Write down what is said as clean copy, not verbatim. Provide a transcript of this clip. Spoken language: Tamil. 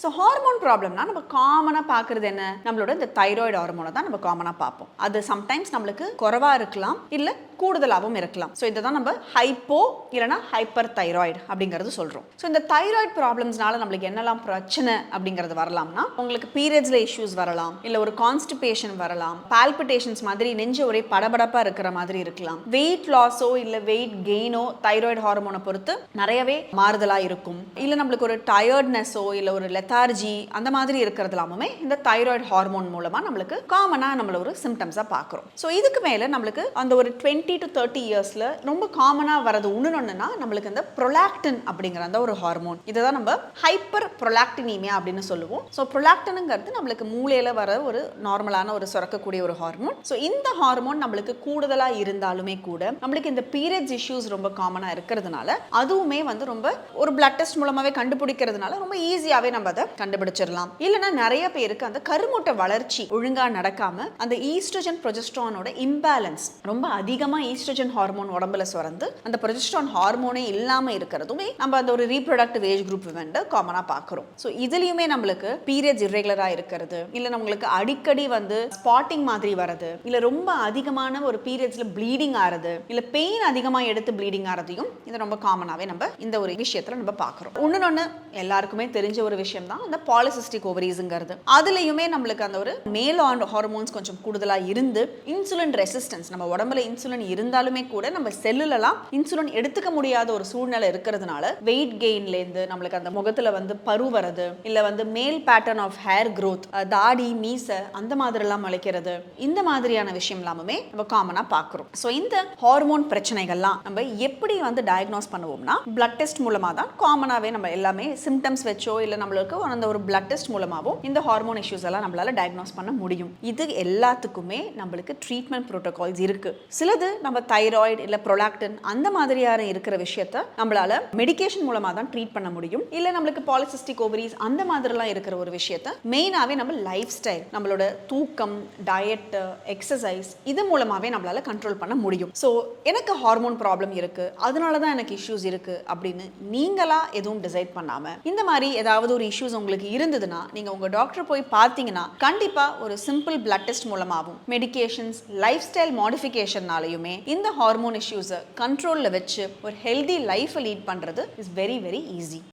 ஸோ ஹார்மோன் ப்ராப்ளம்னா நம்ம காமனாக பார்க்குறது என்ன, நம்மளோட இந்த தைராய்டு ஹார்மோனை தான் நம்ம காமனாக பார்ப்போம். அது சம்டைம்ஸ் நம்மளுக்கு குறைவாக இருக்கலாம், இல்லை கூடுதலாகவும் இருக்கலாம். ஸோ இதை தான் நம்ம ஹைப்போ இல்லைனா ஹைப்பர் தைராய்டு அப்படிங்கிறது சொல்கிறோம். ஸோ இந்த தைராய்டு ப்ராப்ளம்ஸ்னால நம்மளுக்கு என்னெல்லாம் பிரச்சனை அப்படிங்கிறது வரலாம்னா, உங்களுக்கு பீரியட்ஸில் இஷ்யூஸ் வரலாம், இல்லை ஒரு கான்ஸ்டிபேஷன் வரலாம், பால்பிட்டேஷன்ஸ் மாதிரி நெஞ்சு ஒரே படபடப்பாக இருக்கிற மாதிரி இருக்கலாம், வெயிட் லாஸோ இல்லை வெயிட் கெயினோ தைராய்டு ஹார்மோனை பொறுத்து நிறையவே மாறுதலாக இருக்கும், இல்லை நம்மளுக்கு ஒரு டயர்ட்னஸோ இல்லை ஒரு லெத்தார்ஜி அந்த மாதிரி இருக்கிறது எல்லாமே இந்த தைராய்டு ஹார்மோன் மூலமாக நம்மளுக்கு காமனாக நம்மள ஒரு சிம்டம்ஸாக பார்க்குறோம். ஸோ இதுக்கு மேலே நம்மளுக்கு அந்த ஒரு 20 to 30 இயர்ஸில் ரொம்ப காமனாக வரது ஒன்றுன்னா நம்மளுக்கு இந்த ப்ரொலாக்டின் அப்படிங்கிற அந்த ஒரு ஹார்மோன், இதை தான் நம்ம ஹைப்பர் ப்ரொலாக்டினீமியா அப்படின்னு சொல்லுவோம். ஸோ ப்ரொலாக்டினுங்கிறது நம்மளுக்கு மூளையில் வர ஒரு நார்மலான ஒரு சுரக்கக்கூடிய ஒரு ஹார்மோன். ஸோ இந்த ஹார்மோன் நம்மளுக்கு கூடுதலாக இருந்தாலுமே கூட நம்மளுக்கு இந்த பீரியட்ஸ் இஷ்யூஸ் ரொம்ப காமனாக இருக்கிறதுனால அதுவுமே வந்து ரொம்ப ஒரு பிளட் டெஸ்ட் மூலமாகவே கண்டுபிடிக்கிறதுனால ரொம்ப ஈஸியாகவே நம்ம அதை கண்டுபிடிச்சிடலாம். இல்லைன்னா நிறைய பேருக்கு அந்த கருமுட்டை வளர்ச்சி ஒழுங்காக நடக்காம அந்த ஈஸ்ட்ரோஜன் ப்ரொஜெஸ்ட்ரானோட இம்பேலன்ஸ், ரொம்ப அதிகமாக ஈஸ்ட்ரோஜன் ஹார்மோன் உடம்புல சுரந்து அந்த ப்ரொஜெஸ்ட்ரான் ஹார்மோனே இல்லாமல் இருக்கிறதுமே நம்ம அந்த ஒரு ரீப்ரொடக்டிவ் ஏஜ் குரூப் வந்து காமனாக பார்க்குறோம். ஸோ இதுலேயுமே நம்மளுக்கு பீரியட்ஸ் இர்ரெகுலராக இருக்கிறது, இல்லை நம்மளுக்கு அடிக்கடி வந்து ஸ்பாட்டிங் மாதிரி வரது, இல்லை ரொம்ப அதிகமான ஒரு பீரியட்ஸில் ப்ளீடிங் ஆகிறது, இல்லை பெயின் அதிகமாக எடுத்து ப்ளீடிங் ஆகிறதையும் இது ரொம்ப காமனாகவே நம்ம இந்த ஒரு விஷயத்தில் நம்ம பார்க்குறோம். ஒன்று எல்லாருக்குமே தெரிஞ்ச ஒரு விஷயம் தான் அந்த பாலிசிஸ்டிக் ஓவரிஸ்ங்கிறது. அதுலேயுமே நம்மளுக்கு அந்த ஒரு மேல் ஹார்மோன்ஸ் கொஞ்சம் கூடுதலாக இருந்து இன்சுலின் ரெசிஸ்டன்ஸ், நம்ம உடம்புல இன்சுலின் இருந்தாலுமே கூட நம்ம செல்லுலலாம் இன்சுலின் எடுத்துக்க முடியாத ஒரு சூழ்நிலை இருக்கிறதுனால வெயிட் கெயின்லேருந்து நம்மளுக்கு அந்த முகத்தில் வந்து பரு வரது, இல்லை வந்து மேல் பேட்டர்ன் ஆஃப் ஹேர் க்ரோத், தாடி மீசை அந்த மாதிரிலாம் முளைக்கிறது, இந்த மாதிரியான விஷயம் எல்லாமே நம்ம காமனாக பார்க்குறோம். ஸோ இந்த ஹார்மோன் பிரச்சனைகள்லாம் நம்ம எப்படி வந்து டயக்னோஸ் பண்ணுவோம்னா பிளட் டெஸ்ட் மூலமாக தான் காமனாகவே நம்ம எல்லாமே சிம்டம்ஸ் வச்சோ இல்லை நம்மளுக்கு அந்த ஒரு பிளட் டெஸ்ட் மூலமாகவும் இந்த ஹார்மோன் இஷ்யூஸ் எல்லாம் நம்மளால டயக்னோஸ் பண்ண முடியும். இது எல்லாத்துக்குமே நம்மளுக்கு ட்ரீட்மெண்ட் ப்ரோட்டோகால்ஸ் இருக்கு. சிலது நம்ம தைராய்டு இல்லை ப்ரொலாக்டின் அந்த மாதிரியான இருக்கிற விஷயத்த நம்மளால மெடிகேஷன் மூலமாக தான் ட்ரீட் பண்ண முடியும். இல்லை நம்மளுக்கு பாலிசிஸ்டிக் ஓவரிஸ் அந்த மாதிரிலாம் இருக்கிற ஒரு விஷயத்த மெயினாகவே நம்ம லைஃப் ஸ்டைல், நம்மளோட தூக்கம், டயட், எக்ஸசைஸ் இது மூலமாகவே நம்மளால கண்ட்ரோல் பண்ண முடியும். ஸோ எனக்கு ஹார்மோன் ப்ராப்ளம் இருக்கு, அதனால தான் எனக்கு இஷ்யூஸ் இருக்கு அப்படின்னு நீங்களா எதுவும் டிசைட் பண்ணாம இந்த மாதிரி ஏதாவது ஒரு இஷ்யூஸ் உங்களுக்கு இருந்ததுன்னா நீங்க உங்க டாக்டர் போய் பார்த்தீங்கன்னா கண்டிப்பா ஒரு சிம்பிள் பிளட் டெஸ்ட் மூலமாகவும் மெடிகேஷன்ஸ், லைஃப் ஸ்டைல் மாடிஃபிகேஷன்னாலையுமே இந்த ஹார்மோன் இஷ்யூஸை கண்ட்ரோலில் வச்சு ஒரு ஹெல்தி லைஃப்பை லீட் பண்ணுறது இஸ் வெரி வெரி ஈஸி.